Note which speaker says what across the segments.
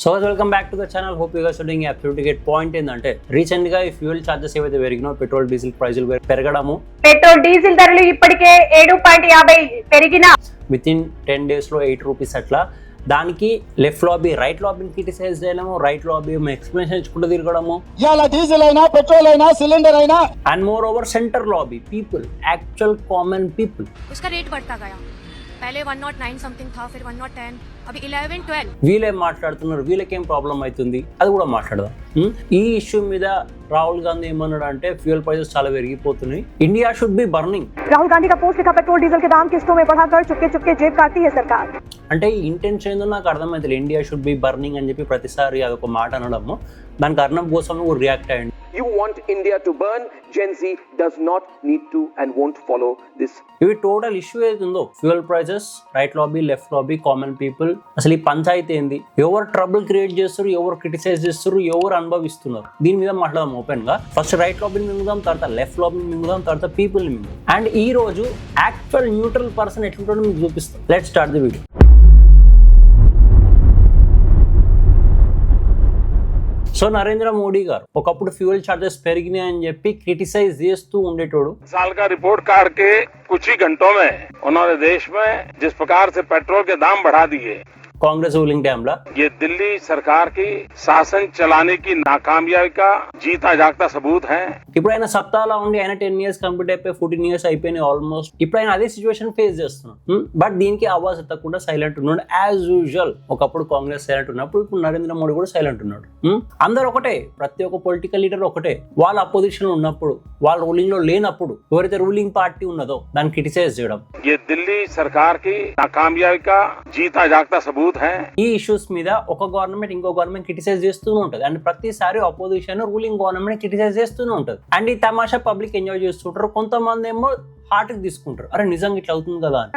Speaker 1: So welcome back to the channel. Hope you guys are doing absolutely great. Point ఏంటంటే recent గా ఈ fuel charges ఏవైతే పెరిగినో petrol diesel ప్రైజులు పెరగడము,
Speaker 2: petrol diesel ధరలు ఇప్పటికే 7.50 పెరిగిన
Speaker 1: విత్ ఇన్ 10 days లో 8 రూపీస్ అట్లా. దానికి లెఫ్ట్ లాబీ రైట్ లాబీని క్రిటిసైజ్ చేయడము, రైట్ లాబీ ఎక్స్ప్లెనేషన్ ఇచ్చుకుంటూ తిరగడము,
Speaker 3: ఇలా డీజిల్ అయినా పెట్రోల్ అయినా సిలిండర్ అయినా,
Speaker 1: and more over centre lobby people, actual common people.
Speaker 4: उसका रेट बढ़ता गया, पहले 109 समथिंग था, फिर 110, अभी 11, 12.
Speaker 1: వీళ్ళేం మాట్లాడుతున్నారు, వీళ్ళకేం ప్రాబ్లం అవుతుంది, అది కూడా మాట్లాడదాం. ఈ ఇష్యూ మీద రాహుల్ గాంధీ ఏమన్నాడు అంటే ఫ్యూయల్ ప్రైసెస్ చాలా పెరిగిపోతున్నాయి, India should be burning.
Speaker 2: Rahul Gandhi का पोस्ट लिखा, पेट्रोल डीजल के दाम किस्तों में बढ़ाकर चुपके चुपके जेब काटती है सरकार.
Speaker 1: అంటే ఈ ఇంటెన్షన్ ఏందో నాకు అర్థమైతే, ఇండియా షుడ్ బి బర్నింగ్ అని చెప్పి ప్రతిసారి అదొక మాట అనడము, దానికి అర్థం కోసం రియాక్ట్ అయ్యండి.
Speaker 5: You want India to burn? Gen Z does not need to and won't follow this.
Speaker 1: ఇవి టోటల్ ఇష్యూ ఏదో fuel prices, right lobby, left lobby, common people. అసలు ఈ పంచాయతీ ఏంది, ఎవరు ట్రబుల్ క్రియేట్ చేస్తారు, ఎవరు క్రిటిసైజ్ చేస్తారు, ఎవరు అనుభవిస్తున్నారు, దీని మీద మాట్లాడదాం ఓపెన్ గా. ఫస్ట్ రైట్ లాబీని మింగుదాం, తర్వాత లెఫ్ట్ లాబీని మింగుదాం, తర్వాత పీపుల్ ని మింగుదాం. అండ్ ఈ రోజు యాక్చువల్ న్యూట్రల్ పర్సన్ ఎట్లుంటాడో మీకు చూపిస్తాం. Let's start the video. So Narendra Modi గారు ఒకప్పుడు ఫ్యూయల్ చార్జెస్ పెరిగినాయి అని చెప్పి క్రిటిసైజ్ చేస్తూ ఉండేటోడు.
Speaker 6: साल का रिपोर्ट कार्ड के कुछ ही घंटों में उन्होंने देश में जिस प्रकार से पेट्रोल के दाम बढ़ा दिए,
Speaker 1: కాంగ్రెస్ రూలింగ్ టైమ్ లా
Speaker 6: ये दिल्ली सरकार की शासन चलाने की नाकामयाबी का जीता जागता सबूत है.
Speaker 1: ఇప్పుడు ఆయన సప్తాహలో ఉండి ఆయన 10 years కంప్లీట్ అయిపోయి 14 years అయిపోయినాయి ఆల్మోస్ట్. ఇప్పుడు ఆయన అదే సిచ్యువేషన్ ఫేస్ చేస్తున్నాడు. బట్ దీనికి ఆవాజ్ ఎత్తకుండా సైలెంట్ ఉన్నాడు యాజ్ యూజువల్. ఒకప్పుడు కాంగ్రెస్ సైలెంట్ ఉన్నప్పుడు ఇప్పుడు నరేంద్ర మోడీ కూడా సైలెంట్ ఉన్నాడు. అందరు ఒకటే, ప్రతి ఒక్క పొలిటికల్ లీడర్ ఒకటే. వాళ్ళ అపోజిషన్ ఉన్నప్పుడు, వాళ్ళ రూలింగ్ లో లేనప్పుడు ఎవరైతే రూలింగ్ పార్టీ ఉన్నదో దాన్ని క్రిటిసైజ్ చేయడం,
Speaker 6: ये दिल्ली सरकार की नाकामयाबी का जीता जागता सबूत है.
Speaker 1: ఈ ఇష్యూస్ మీద ఒక గవర్నమెంట్ ఇంకో గవర్నమెంట్ క్రిటిసైజ్ చేస్తూనే ఉంటది. అండ్ ప్రతిసారి అపోజిషన్ రూలింగ్ గవర్నమెంట్ క్రిటిసైజ్ చేస్తూనే ఉంటది. అండ్ ఈ తమాషా పబ్లిక్ ఎంజాయ్ చేస్తుంటారు. కొంతమంది ఏమో హార్ట్ కి తీసుకుంటారు, అరే నిజంగా ఇట్లా అవుతుంది కదా అని.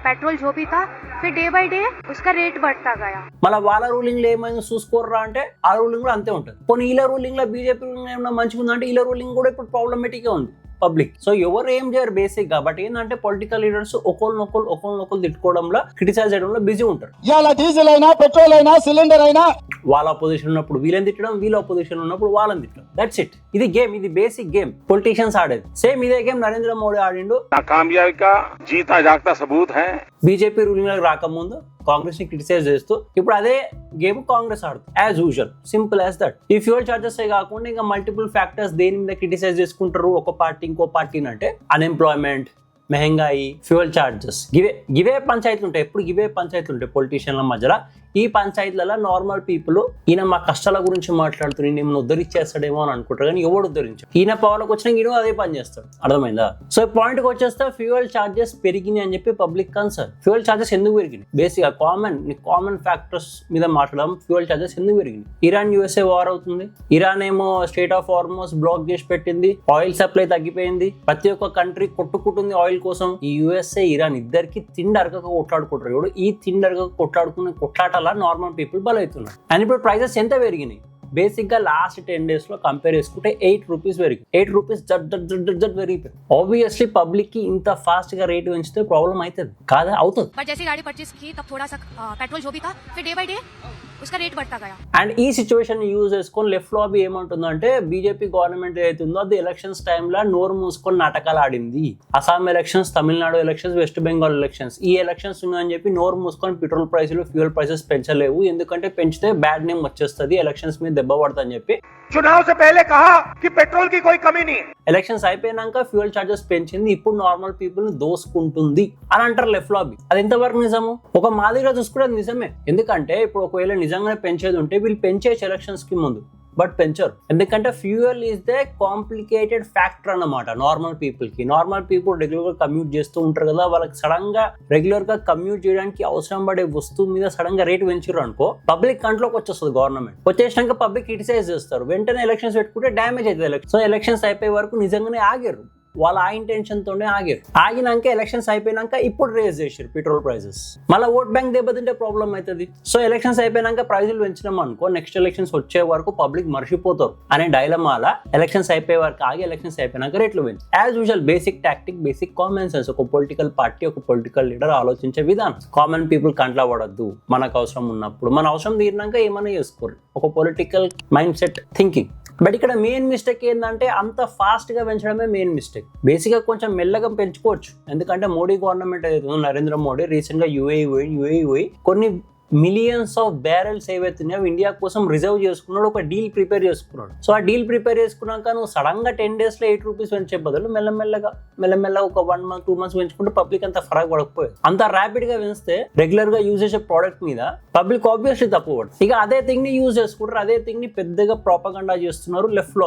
Speaker 4: पेट्रोल जो भी था, फिर डे बाय डे उसका रेट बढ़ता गया.
Speaker 1: మళ్ళీ వాళ్ళ రూలింగ్ లో ఏమైనా చూసుకోర్రా అంటే ఆ రూలింగ్ కూడా అంతే ఉంటుంది. కొన్ని ఇలా రూలింగ్ లో బీజేపీ రూలింగ్ ఏమైనా మంచిగా ఉందంటే ఇలా రూలింగ్ కూడా ఇప్పుడు ప్రాబ్లమేటిక్ గా ఉంది పబ్లిక్. సో ఎవరు ఏం చేయరు బేసిక్ గా. బట్ ఏంటంటే పొలిటికల్ లీడర్స్ ఒకరినొకరు తిట్టుకోవడంలో, క్రిటిసైజ్ చేయడంలో బిజీ ఉంటారు.
Speaker 3: ఇలా డీజిల్ అయినా పెట్రోల్ అయినా సిలిండర్ అయినా,
Speaker 1: వాళ్ళ అపోజిషన్ ఉన్నప్పుడు వీళ్ళని తిట్టడం, వీళ్ళ అపోజిషన్ ఉన్నప్పుడు వాళ్ళని తిట్టడం. That's it. ఇది గేమ్, ఇది బేసిక్ గేమ్ పొలిటీషియన్స్ ఆడేది. సేమ్ ఇదే గేమ్ నరేంద్ర మోడీ ఆడిండు.
Speaker 6: नाकामयाबी का जीता जागता सबूत है.
Speaker 1: బీజేపీ రూలింగ్ లోకి రాకముందు కాంగ్రెస్ ని క్రిటిసైజ్ చేస్తూ ఇప్పుడు అదే గేమ్ కాంగ్రెస్ ఆడుతుంది as usual. Simple as that. ఈ ఫ్యూయల్ చార్జెస్ కాకుండా ఇంకా మల్టిపుల్ ఫ్యాక్టర్స్ దేని మీద క్రిటిసైజ్ చేసుకుంటారు ఒక పార్టీ ఇంకో పార్టీని అంటే అన్ఎంప్లాయ్మెంట్, మెహంగాయి, ఫ్యూయల్ చార్జెస్, గివే పంచాయతీలు ఉంటాయి. ఎప్పుడు గివే పంచాయతీలు ఉంటాయి పొలిటీషియన్ల మధ్యలో. ఈ పంచాయతీలలో నార్మల్ పీపుల్ ఈయన మా కష్టాల గురించి మాట్లాడుతున్నారు, ఈయన ఉద్ధరించేస్తాడేమో అని అనుకుంటారు, కానీ ఎవడు ఉద్ధరించాడు. ఈయన పవర్లోకి వచ్చినా ఈయన అదే పని చేస్తాడు. అర్థమైందా? సో పాయింట్ కి వచ్చేస్తే ఫ్యూయల్ చార్జెస్ పెరిగినాయి అని చెప్పి పబ్లిక్ కన్సర్న్. ఫ్యూయల్ చార్జెస్ ఎందుకు పెరిగినాయి? బేసిక్ గా కామన్ ఫ్యాక్టర్స్ మీద మాట్లాడడం. ఫ్యూయల్ చార్జెస్ ఎందుకు పెరిగినాయి? ఇరాన్ యుఎస్ఏ వార్ అవుతుంది. ఇరాన్ ఏమో స్టేట్ ఆఫ్ హార్మోస్ బ్లాక్ చేసి పెట్టింది, ఆయిల్ సప్లై తగ్గిపోయింది, ప్రతి ఒక్క కంట్రీ కొట్టుకుంటుంది ఆయిల్ కోసం. ఈ యుఎస్ఏ ఇరాన్ ఇద్దరికి తిండి అరగక కొట్లాడుకుంటారు. ఇప్పుడు ఈ తిండి అరగక కొట్లాడుకునే కొట్లాట నార్మల్ పీపుల్ బలవుతున్నారు. అండ్ ఇప్పుడు ప్రైసెస్ ఎంత పెరిగినాయి? బేసిక్ గా లాస్ట్ 10 days లో కంపేర్ చేసుకుంటే 8 రూపీస్ పెరిగి 8 రూపీస్ జడ్ పెరిగిపోయింది. ఆబ్వియస్లీ పబ్లిక్ కి ఇంత ఫాస్ట్ గా రేట్ పెంచితే ప్రాబ్లం అవుతుంది కాదా? అవుతుంది.
Speaker 4: बट जैसे गाड़ी परचेस की तब थोड़ा सा पेट्रोल जो भी था, फिर डे बाय डे उसका रेट बढ़ता गया.
Speaker 1: అండ్ ఈ సిచ్యువేషన్ యూజ్ చేసుకొని లెఫ్ట్ లాబీ ఏమంటుందంటే బీజేపీ గవర్నమెంట్ ఏదైతుందో అది ఎలక్షన్స్ టైంలో నోరు మూసుకొని నాటకాలు ఆడింది. Assam elections, Tamil Nadu elections, west Bengal elections, ఈ ఎలక్షన్స్ ఉన్నాయని చెప్పి నోరు మూసుకొని పెట్రోల్ ప్రైసులు, ఫ్యూయల్ ప్రైసెస్ పెంచలేవు, ఎందుకంటే పెంచితే బ్యాడ్ నేమ్ వచ్చేస్తుంది, ఎలక్షన్స్ మీద దెబ్బ పడుతుందని చెప్పి
Speaker 5: चुनाव से पहले कहा कि पेट्रोल की कोई कमी नहीं है.
Speaker 1: ఎలక్షన్స్ అయిపోయినాక ఫ్యూయల్ చార్జెస్ పెంచింది, ఇప్పుడు నార్మల్ పీపుల్ ని దోసుకుంటుంది అని అంటారు లెఫ్ట్ లాబీ. అది ఎంతవరకు నిజము? ఒక మాదిరిగా చూసుకుంటే నిజమే. ఎందుకంటే ఇప్పుడు ఒకవేళ నిజంగానే పెంచేది ఉంటే వీళ్ళు పెంచేసి ఎలక్షన్స్ కి ముందు, బట్ పెంచరు. ఎందుకంటే fuel is the complicated factor అన్నమాట నార్మల్ పీపుల్ కి. నార్మల్ పీపుల్ రెగ్యులర్ గా కమ్యూట్ చేస్తూ ఉంటారు కదా, వాళ్ళకి సడన్ గా రెగ్యులర్ గా కమ్యూట్ చేయడానికి అవసరం పడే వస్తువు మీద సడన్ గా రేట్ పెంచారు అనుకో, పబ్లిక్ కంట్లోకి వచ్చేస్తుంది గవర్నమెంట్. వచ్చేసినాక పబ్లిక్ క్రిటిసైజ్ చేస్తారు, వెంటనే ఎలక్షన్స్ పెట్టుకుంటే డ్యామేజ్ అవుతుంది ఎలక్షన్. సో ఎలక్షన్స్ అయిపోయే వరకు నిజంగానే ఆగారు. వాళ్ళు ఆ ఇంటెన్షన్ తోనే ఆగారు. ఆగినాక ఎలక్షన్స్ అయిపోయినాక ఇప్పుడు రేజ్ చేశారు పెట్రోల్ ప్రైజెస్. మళ్ళీ ఓట్ బ్యాంక్ దెబ్బతింటే ప్రాబ్లం అవుతుంది. సో ఎలక్షన్స్ అయిపోయినాక ప్రైజులు పెంచినాం అనుకో, నెక్స్ట్ ఎలక్షన్స్ వచ్చే వరకు పబ్లిక్ మర్చిపోతారు అనే డైలమాల ఎలక్షన్స్ అయిపోయే వరకు ఆగి ఎలక్షన్స్ అయిపోయినాక రేట్లు పెంచి. As usual basic tactic, basic common sense. ఒక పొలిటికల్ పార్టీ, ఒక పొలిటికల్ లీడర్ ఆలోచించే విధానం. కామన్ పీపుల్ కంట్లా పడద్దు, మనకు అవసరం ఉన్నప్పుడు, మన అవసరం తీరినాక ఏమైనా చేసుకోరు. ఒక political mind set thinking. But ఇక్కడ మెయిన్ మిస్టేక్ ఏంటంటే అంత ఫాస్ట్ గా పెంచడమే మెయిన్ మిస్టేక్. బేసిక్ గా కొంచెం మెల్లగా పెంచుకోవచ్చు. ఎందుకంటే మోడీ గవర్నమెంట్ ఏదైతే నరేంద్ర మోడీ రీసెంట్ గా యూఏఈ పోయి కొన్ని మిలియన్స్ ఆఫ్ బ్యారెల్స్ ఏవైతున్నాయో ఇండియా కోసం రిజర్వ్ చేసుకున్నాడు, ఒక డీల్ ప్రిపేర్ చేసుకున్నాడు. సో ఆ డీల్ ప్రిపేర్ చేసుకున్నాక నువ్వు సడన్ గా 10 days లో 8 రూపీస్ పెంచే బదులు మెల్లమెల్లగా ఒక 1 month 2 months పెంచుకుంటే పబ్లిక్ అంత ఫరక్ పడకపోయేది. అంత ర్యాపిడ్ గా పెంచితే రెగ్యులర్ గా యూజ్ చేసే ప్రోడక్ట్ మీద పబ్లిక్ ఆబ్వియస్లీ తక్కువ పడుతుంది. ఇక అదే థింగ్ ని యూజ్ చేసుకుంటారు, అదే థింగ్ ని పెద్దగా ప్రాపగండా చేస్తున్నారు లెఫ్ట్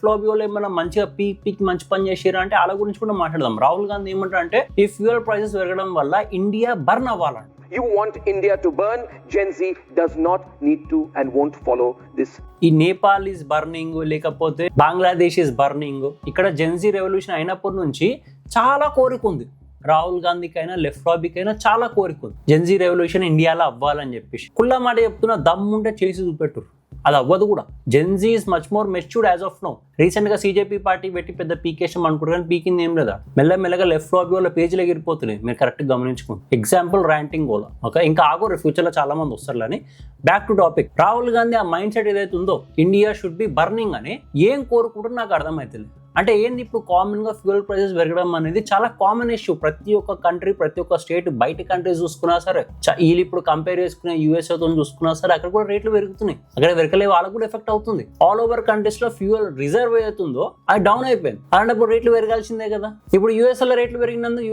Speaker 1: లాబీలో ఏమైనా మంచిగా పీక్ మంచి పని చేసారా అంటే వాళ్ళ గురించి కూడా మాట్లాడదాం. రాహుల్ గాంధీ ఏమంటారు అంటే ఈ ఫ్యూయల్ ప్రైసెస్ పెరగడం వల్ల ఇండియా బర్న్ అవ్వాలంట.
Speaker 5: You want India to burn. Gen Z does not need to and won't follow this.
Speaker 1: ఈ నేపాల్ ఈజ్ బర్నింగ్, లేకపోతే బంగ్లాదేశ్ ఈజ్ బర్నింగ్. ఇక్కడ జెన్జీ రెవల్యూషన్ అయినప్పటి నుంచి చాలా కోరిక ఉంది. రాహుల్ గాంధీకైనా లెఫ్ట్ లాబీకైనా చాలా కోరిక ఉంది జెన్జీ రెవల్యూషన్ ఇండియాలో అవ్వాలని చెప్పేసి. కుళ్ళ మాట చెప్తున్నా, దమ్ముంటే చేసి చూపెట్టురు. అది అవ్వదు కూడా. Gen Z is much more matured as of now. Recent గా సీజేపీ పార్టీ పెట్టి పెద్ద పీకేషన్ అనుకుంటారు, కానీ పీకింది ఏం లేదా. మెల్లమెల్లగా లెఫ్ట్ లాబీ వాళ్ళ పేజీలో ఎగిరిపోతున్నాయి. మీరు కరెక్ట్ గమనించుకోండి. ఎగ్జాంపుల్ ర్యాంటింగ్ గోలా. ఓకే, ఇంకా ఆగోరు, ఫ్యూచర్ లో చాలా మంది వస్తారులని. Back to topic. Rahul Gandhi ఆ మైండ్ సెట్ ఏదైతే ఉందో ఇండియా షుడ్ బి బర్నింగ్ అని ఏం కోరుకుంటారో నాకు అర్థమవుతుంది. అంటే ఏంది, ఇప్పుడు కామన్ గా ఫ్యూయల్ ప్రైసెస్ పెరగడం అనేది చాలా కామన్ ఇష్యూ. ప్రతి ఒక్క కంట్రీ, ప్రతి ఒక్క స్టేట్, బయట కంట్రీస్ చూసుకున్నా సరే, వీళ్ళు ఇప్పుడు కంపేర్ చేసుకునే యూఎస్ఏతో చూసుకున్నా సరే, అక్కడ కూడా రేట్లు పెరుగుతున్నాయి. అక్కడ పెరగలే, వాళ్ళకు కూడా ఎఫెక్ట్ అవుతుంది. ఆల్ ఓవర్ కంట్రీస్ లో ఫ్యూయల్ రిజర్వ్ అవుతుందో అది డౌన్ అయిపోయింది. అలాంటప్పుడు రేట్లు పెరగాల్సిందే కదా. ఇప్పుడు యూఎస్ఏ లో రేట్లు పెరిగినందుకు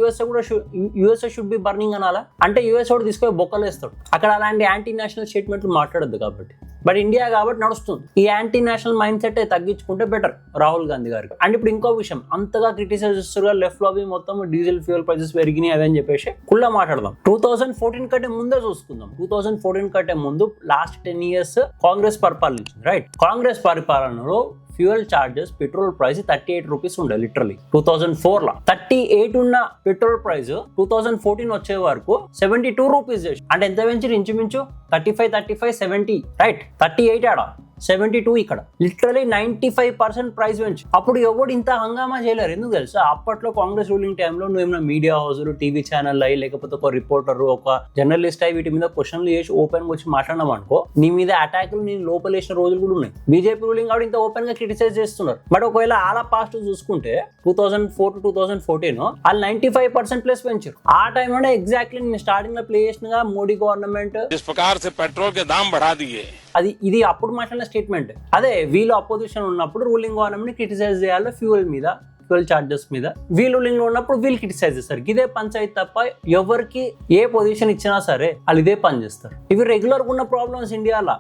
Speaker 1: యూఎస్ఏ షుడ్ బి బర్నింగ్ అనాలా అంటే యూఎస్ కూడా తీసుకొని బొక్కలు వేస్తాడు. అక్కడ అలాంటి యాంటీ నేషనల్ స్టేట్మెంట్లు మాట్లాడద్దు కాబట్టి. బట్ ఇండియా కాబట్టి నడుస్తుంది. ఈ యాంటీ నేషనల్ మైండ్ సెట్ తగ్గించుకుంటే బెటర్ రాహుల్ గాంధీ గారికి. అండ్ ఇప్పుడు ఇంకో విషయం, అంతగా క్రిటిసైజ్ చేస్తారు లెఫ్ట్ లాబీ మొత్తం డీజిల్ ఫ్యూయల్ ప్రైసెస్ పెరిగినాయి అదని చెప్పేసి కుళ్ళ మాట్లాడదాం. 2014 కంటే ముందే చూసుకుందాం. 2014 కంటే ముందు లాస్ట్ 10 years కాంగ్రెస్ పరిపాలించింది, రైట్? కాంగ్రెస్ పరిపాలనలో fuel charges petrol price 38 rupees ఉండే లిటరలీ 2004 లో. 38 ఉన్న పెట్రోల్ ప్రైస్ 2014 వచ్చే వరకు 72 రూపీస్ చేసి, అంటే ఎంత పెంచి ఇంచుమించు 35, 70, రైట్? 38 ఆడ, 72 ఇక్కడ. లిటరలీ 95% ప్రైస్ పెంచి. అప్పుడు ఎవడు ఇంత హంగామా చేయలేరు. ఎందుకు తెలుసా? అప్పట్లో కాంగ్రెస్ రూలింగ్ టైంలో నువ్వు ఏమైనా మీడియా హౌస్లు, టీవీ ఛానల్ అయ్యి, లేకపోతే ఒక రిపోర్టర్, ఒక జర్నలిస్ట్ అయ్యి వీటి మీద క్వశ్చన్లు చేసి ఓపెన్ గా వచ్చి మాట్లాడినాం అనుకో, నీ మీద అటాక్లు నేను లోపలేసిన రోజులు కూడా ఉన్నాయి. బీజేపీ రూలింగ్ కాబట్టి ఇంత ఓపెన్ గా క్రిటిసైజ్ చేస్తున్నారు. బట్ ఒకవేళ ఆలా పాస్ట్ చూసుకుంటే 2004 to 2014 వాళ్ళు 95% ప్లస్ పెంచారు. ఆ టైంలోనే ఎగ్జాక్ట్లీ నేను స్టార్టింగ్ లో ప్లే చేసిన మోడీ గవర్నమెంట్
Speaker 6: जिस प्रकार से पेट्रोल के दाम बढ़ा दिए,
Speaker 1: ఇది అప్పుడు మాట్లాడిన స్టేట్మెంట్. అదే వీళ్ళు అపోజిషన్ ఉన్నప్పుడు రూలింగ్ గవర్నమెంట్ క్రిటిసైజ్ చేయాలి ఫ్యూయల్ మీద, ఫ్యూయల్ చార్జెస్ మీద. వీళ్ళు రూలింగ్ లో ఉన్నప్పుడు వీళ్ళు క్రిటిసైజ్ చేస్తారు. ఇదే పంచాయతీ తప్ప ఎవరికి ఏ పొజిషన్ ఇచ్చినా సరే వాళ్ళు ఇదే పని చేస్తారు. ఇవి రెగ్యులర్ గా ఉన్న ప్రాబ్లమ్స్ ఇండియాలో.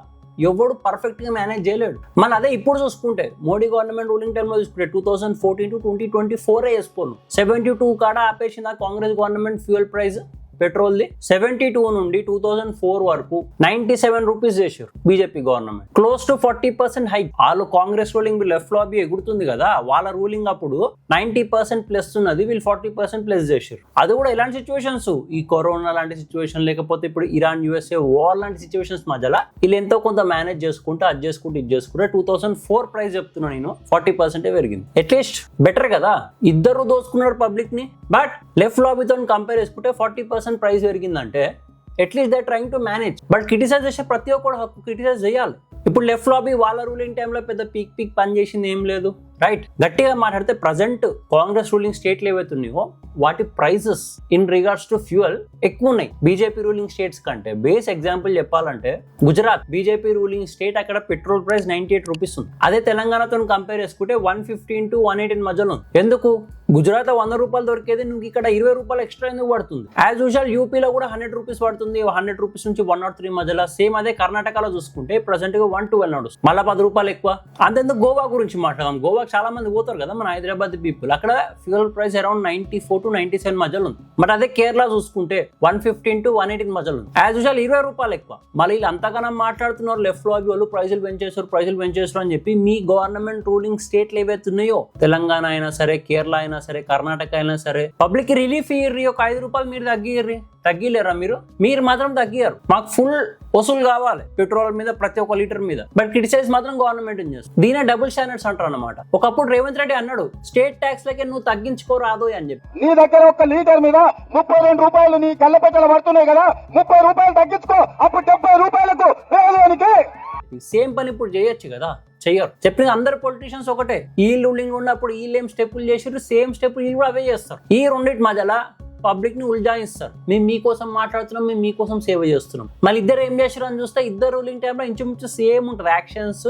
Speaker 1: ఎవడు పర్ఫెక్ట్ గా మేనేజ్ చేయలేడు. మన అదే ఇప్పుడు చూసుకుంటే మోడీ గవర్నమెంట్ రూలింగ్ టైంలో చూసుకుంటే 2014 to 2024 వేసుకోను 72 కాడ ఆపేసింది ఆ Congress government fuel price petrol the. 72 నుండి 2004 వరకు 97 రూపీస్ చేశారు BJP government. Close to 40% hike. వాళ్ళు కాంగ్రెస్ రూలింగ్ లెఫ్ట్ లాబీ ఎగురుతుంది కదా, వాళ్ళ రూలింగ్ అప్పుడు 90% ప్లస్ ఉన్నది, వీళ్ళు 40% ప్లస్ చేశారు. అది కూడా ఎలాంటి సిచ్యువేషన్స్, ఈ కరోనా లాంటి సిచ్యువేషన్, లేకపోతే ఇప్పుడు ఇరాన్ యూఎస్ఏ వార్ లాంటి సిచ్యువేషన్స్ మధ్యలో వీళ్ళు ఎంతో కొంత మేనేజ్ చేసుకుంటే అది చేసుకుంటే ఇది చేసుకుంటే 2004 ప్రైస్ చెప్తున్నా నేను 40% పెరిగింది. అట్లీస్ట్ బెటర్ కదా. ఇద్దరు దోసుకున్నారు పబ్లిక్ ని. బట్ లెఫ్ట్ లాబీతో కంపేర్ చేసుకుంటే 40% ప్రైస్ పెరిగిందంటే at least they trying to manage. But criticise చేసే ప్రతి ఒక్కరు హక్కు క్రిటిసైజ్ చేయాలి. ఇప్పుడు లెఫ్ట్ లాబీ వాళ్ళ రూలింగ్ టైంలో పెద్ద పీక్ పని చేసింది ఏం లేదు, రైట్? గట్టిగా మాట్లాడితే ప్రజెంట్ కాంగ్రెస్ రూలింగ్ స్టేట్లు ఏవైతున్నాయో వాటి prices in regards to fuel ఎక్కువ ఉన్నాయి బీజేపీ రూలింగ్ స్టేట్స్ కంటే. బేస్ ఎగ్జాంపుల్ చెప్పాలంటే గుజరాత్ బీజేపీ రూలింగ్ స్టేట్, అక్కడ పెట్రోల్ ప్రైస్ 98 రూపీస్ ఉంది. అదే తెలంగాణతో కంపేర్ చేసుకుంటే 115 to 118 మధ్యలో ఉంది. ఎందుకు? గుజరాత్ లో 100 రూపాయలు దొరికేది నువ్వు ఇక్కడ 20 రూపాయలు ఎక్స్ట్రా ఎందుకు పడుతుంది? యాజ్ యూజువల్ యూపీలో కూడా 100 రూపీస్ పడుతుంది, 100 రూపీస్ నుంచి 103 మధ్యలో. సేమ్ అదే కర్ణాటకలో చూసుకుంటే ప్రెసెంట్ గా 112 నడుస్తుంది, మళ్ళీ 10 రూపాయలు ఎక్కువ. అంతెందుకు గోవా గురించి మాట్లాడదాం. గోవా చాలా మంది పోతారు కదా మన హైదరాబాద్ పీపుల్. అక్కడ ఫ్యూయల్ ప్రైస్ అరౌండ్ 94 to 97 మధ్యలో ఉంది. బట్ అదే కేరళ చూసుకుంటే 115 to 118 మధ్యలో ఉంది. యాజ్ యూజువల్ 20 రూపాయలు ఎక్కువ. మళ్ళీ వీళ్ళు అంతగానో మాట్లాడుతున్నారు లెఫ్ట్ లాబీ వాళ్ళు ప్రైజులు పెంచేస్తారు అని చెప్పి మీ గవర్నమెంట్ రూలింగ్ స్టేట్లు ఏవైతే ఉన్నాయో తెలంగాణ అయినా సరే, కేరళ అయినా సరే, కర్ణాటక అయినా సరే, పబ్లిక్ రిలీఫ్ ఇయ్యి ఒక 5 రూపాయలు మీరు తగ్గిలేరా? మీరు మాత్రం తగ్గియారు. మాకు ఫుల్ వసూలు కావాలి పెట్రోల్ మీద, ప్రతి ఒక్క లీటర్ మీద. బట్ క్రిటిసైజ్ మాత్రం గవర్నమెంట్ చేస్తుంది. దీనే డబుల్ స్టాండర్డ్స్ అంటారు అన్నమాట. ఒకప్పుడు రేవంత్ రెడ్డి అన్నాడు స్టేట్ ట్యాక్స్ లకే నువ్వు తగ్గించుకోరాదు అని చెప్పి.
Speaker 3: నీ దగ్గర ఒక లీటర్ మీద 32 రూపాయలు నీ కళ్ళపెట్టలు పడుతున్నాయి కదా, 30 రూపాయలు తగ్గించుకో, అప్పుడు 70 రూపాయలకు పేదవానికి.
Speaker 1: సేమ్ పని ఇప్పుడు చేయొచ్చు కదా, చెయ్యరు. చెప్పిన అందరు పొలిటీషియన్స్ ఒకటే. ఈ రూలింగ్ ఉన్నప్పుడు వీళ్ళేం స్టెప్పులు చేసారు, సేమ్ స్టెప్పులు వీళ్ళు కూడా అవే చేస్తారు. ఈ రెండింటి మధ్యలో పబ్లిక్ ని ఉల్జాయిస్తారు. మేము మీకోసం మాట్లాడుతున్నాం, మేము మీకోసం సేవ చేస్తున్నాం. మళ్ళీ ఇద్దరు ఏం చేశారు అని చూస్తే ఇద్దరు రూలింగ్ టైంలో ఇంచుమించు సేమ్ ఉంటుంది. యాక్షన్స్,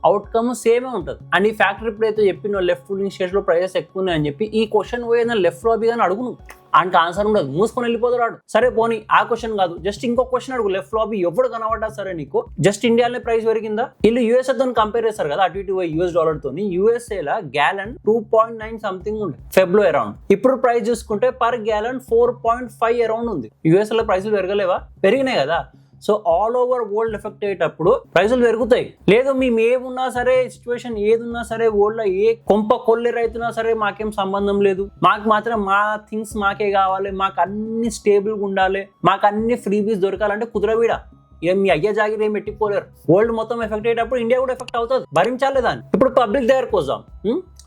Speaker 1: అవుట్కమ్ సేమే ఉంటుంది. అండ్ ఈ ఫ్యాక్టరీ ఇప్పుడైతే చెప్పిన లెఫ్ట్ రూలింగ్ స్టేట్స్ లో ప్రైజెస్ ఎక్కువ ఉన్నాయని చెప్పి ఈ క్వశ్చన్ పోయేదా లెఫ్ట్ లాబీ కానీ అడుగును, ఆయనకి ఆన్సర్ ఉండదు, మూసుకొని వెళ్ళిపోతాడు. సరే పోనీ ఆ క్వశ్చన్ కాదు, జస్ట్ ఇంకో క్వశ్చన్ అడుగు. లెఫ్ట్ లాబీ ఎవడు కనబడ్డా సరే నీకు జస్ట్ ఇండియాలో ప్రైస్ పెరిగిందా? వీళ్ళు యూఎస్ఏ తో కంపేర్ చేస్తారు కదా, అటు ఇటు US$ తోని. యూఎస్ఏ గ్యాలన్ 2.9 సంథింగ్ ఉంది ఫెబ్లో అరౌండ్. ఇప్పుడు ప్రైస్ చూసుకుంటే పర్ గ్యాలన్ 4.5 అరౌండ్ ఉంది. యూఎస్ఏ లో ప్రైసులు పెరగలేవా? పెరిగినాయి కదా. So all over world effect అయ్యేటప్పుడు ప్రైజులు పెరుగుతాయి. లేదు మేము ఏమున్నా సరే, సిచ్యువేషన్ ఏదున్నా సరే, వరల్డ్ లో ఏ కొంప కొల్లి రైతున్నా సరే మాకేం సంబంధం లేదు, మాకు మాత్రం మా థింగ్స్ మాకే కావాలి, మాకు అన్ని స్టేబుల్గా ఉండాలి, మాకు అన్ని ఫ్రీబీస్ దొరకాలంటే కుదరవీడా. ఏం మీ అయ్యే జాగిరి ఏం పెట్టుకోలేరు. వరల్డ్ మొత్తం ఎఫెక్ట్ అయ్యేటప్పుడు ఇండియా కూడా ఎఫెక్ట్ అవుతుంది. భరించాలి దాన్ని. ఇప్పుడు పబ్లిక్ దగ్గరకు వద్దాం.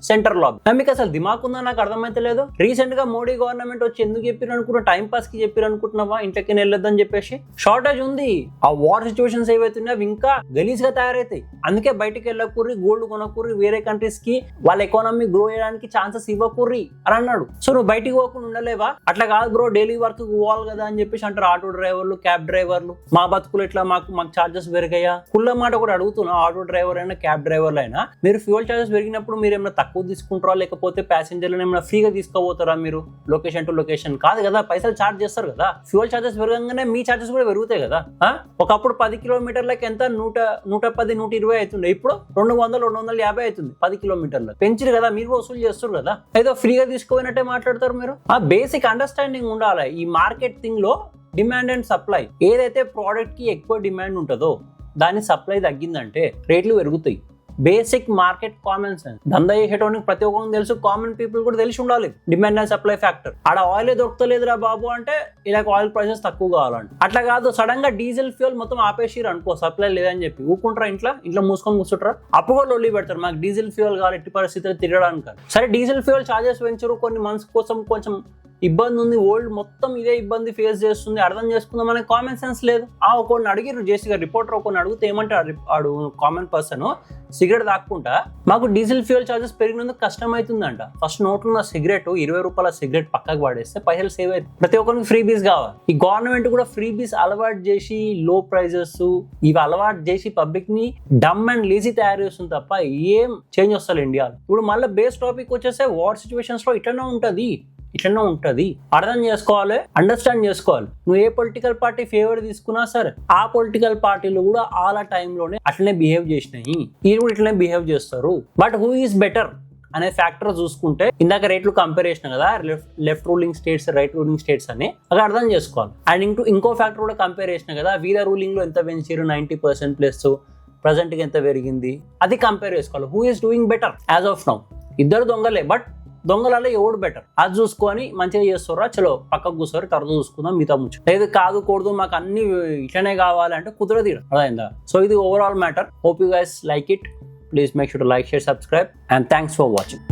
Speaker 1: సెంటర్ లాబీ మీకు అసలు దిమాగ్ ఉందా నాకు అర్థమైతే లేదు. రీసెంట్ గా మోడీ గవర్నమెంట్ వచ్చి ఎందుకు చెప్పారు అనుకున్నా, టైం పాస్ కి చెప్పారు అనుకుంటున్నావా, ఇంట్లోకి వెళ్ళొద్దని చెప్పేసి. షార్టేజ్ ఉంది. ఆ వార్ సిచ్యువేషన్స్ ఏవైతే అవి ఇంకా గలీజ్ గా తయారైతాయి. అందుకే బయటకు వెళ్ళకూర్రి, గోల్డ్ కొనకూర్రి, వేరే కంట్రీస్ కి వాళ్ళ ఎకానమీ గ్రో చేయడానికి ఛాన్సెస్ ఇవ్వకూర్రి అని అన్నాడు. సో నువ్వు బయటికి పోకుండా ఉండలేవా? అట్లా కాదు బ్రో, డైలీ వర్క్ పోవాలి కదా అని చెప్పేసి అంటారు ఆటో డ్రైవర్లు, క్యాబ్ డ్రైవర్లు. మా బతుకులు ఇట్లా మాకు ఛార్జెస్ పెరిగాయా? కుళ్ళ మాట కూడా అడుగుతున్నా. ఆటో డ్రైవర్ అయినా, క్యాబ్ డ్రైవర్లు అయినా, మీరు ఫ్యూయల్ ఛార్జెస్ పెరిగినప్పుడు మీరు ఏమైనా తక్కువ తీసుకుంటారా, లేకపోతే ప్యాసింజర్లను ఏమైనా ఫ్రీగా తీసుకోబోతారా? మీరు లొకేషన్ టు లొకేషన్ కాదు కదా, పైసలు ఛార్జ్ చేస్తారు కదా. ఫ్యూయల్ ఛార్జెస్ పెరగంగానే మీ ఛార్జెస్ కూడా పెరుగుతాయి కదా. ఒకప్పుడు 10 కిలోమీటర్లకి ఎంత 110, 120 అవుతుండే, ఇప్పుడు 200, 250 అవుతుంది 10 కిలోమీటర్లు. పెంచిరు కదా, మీరు వసూలు చేస్తారు కదా. ఏదో ఫ్రీగా తీసుకోపోయినట్టే మాట్లాడతారు మీరు. ఆ బేసిక్ అండర్స్టాండింగ్ ఉండాలి. ఈ మార్కెట్ థింగ్ లో డిమాండ్ అండ్ సప్లై. ఏదైతే ప్రోడక్ట్ కి ఎక్కువ డిమాండ్ ఉంటుందో దాని సప్లై తగ్గిందంటే రేట్లు పెరుగుతాయి. Basic market common sense. దందా చేసేటోనికి ప్రతి ఒక్కరికి తెలుసు, కామన్ పీపుల్ కూడా తెలిసి ఉండాలి డిమాండ్ అండ్ సప్లై ఫ్యాక్టర్. ఆడ ఆయిల్ దొరకలేదురా బాబు అంటే ఇలా ఆయిల్ ప్రైసెస్ తక్కువ కావాలంటే. అట్లా కాదు సడన్ గా డీజిల్ ఫ్యూయల్ మొత్తం ఆపేసిరు అనుకో, సప్లై లేదని చెప్పి ఊకుంటారా? ఇంట్లో మూసుకొని కూర్చుంటారా? అప్పుడు కూడా లొల్లి పెడతారు, మాకు డీజిల్ ఫ్యూయల్ కావాలి ఎట్టి పరిస్థితుల్లో తిరగడానికి. సరే డీజిల్ ఫ్యూయల్ ఛార్జెస్ పెంచరు, కొన్ని మంత్స్ కోసం కొంచెం ఇబ్బంది ఉంది, వరల్డ్ మొత్తం ఇదే ఇబ్బంది ఫేస్ చేస్తుంది, అర్థం చేసుకుందాం అనే కామన్ సెన్స్ లేదు. ఒకరిని అడిగిరు జేసీగా, రిపోర్టర్ ఒకరిని అడిగితే ఏమంటారు ఆడు కామన్ పర్సన్, సిగరెట్ తాక్కుంటా మాకు డీజిల్ ఫ్యూయల్ ఛార్జెస్ పెరిగినందుకు కష్టం అవుతుందంట. ఫస్ట్ నోట్లో ఉన్న సిగరెట్ 20 రూపాయల సిగరెట్ పక్కకు పడేస్తే పైసలు సేవ్ అవుతుంది. ప్రతి ఒక్కరికి ఫ్రీ బీస్ కావాలి. ఈ గవర్నమెంట్ కూడా ఫ్రీ బీస్ అలవాటు చేసి లో ప్రైజెస్ ఇవి అలవాటు చేసి పబ్లిక్ ని డమ్ అండ్ లేజీ తయారు చేస్తుంది తప్ప ఏం చేంజ్ వస్తుంది ఇండియాలో. ఇప్పుడు మళ్ళీ బేస్ టాపిక్ వచ్చేస్తే వార్ సిచ్యువేషన్స్ లో ఇట్లనే ఉంటది. అర్థం చేసుకోవాలి, అండర్స్టాండ్ చేసుకోవాలి. నువ్వు ఏ పొలిటికల్ పార్టీ ఫేవర్ తీసుకున్నా సరే ఆ పొలిటికల్ పార్టీలు కూడా ఆల్ టైంలోనే అట్లనే బిహేవ్ చేసినాయి, వీళ్ళు కూడా ఇట్లనే బిహేవ్ చేస్తారు. బట్ హూ ఈస్ బెటర్ అనే ఫ్యాక్టర్ చూసుకుంటే ఇందాక రేట్లు కంపేర్ చేసిన కదా, left ruling states, right ruling states అని అక్కడ అర్థం చేసుకోవాలి. అండ్ ఇంకో ఫ్యాక్టర్ కూడా కంపేర్ చేసిన కదా, వీళ్ళ రూలింగ్ లో ఎంత పెంచారు 90% ప్లస్, ప్రజెంట్ కి ఎంత పెరిగింది అది కంపేర్ చేసుకోవాలి. Who is doing better as of now? ఇద్దరు దొంగలే, బట్ దొంగలలో ఎవడు బెటర్ అది చూసుకొని మంచిగా చేస్తారా, చలో పక్కకు కూర్చోరు, తర్వాత చూసుకుందాం మిగతా ముచ్చు. లేదు కాదు మాకు అన్ని ఇట్లనే కావాలంటే కుదరదు, అర్థమైందా? సో ఇది overall matter. Hope you guys like it. Please make sure to like, share, subscribe, and thanks for watching.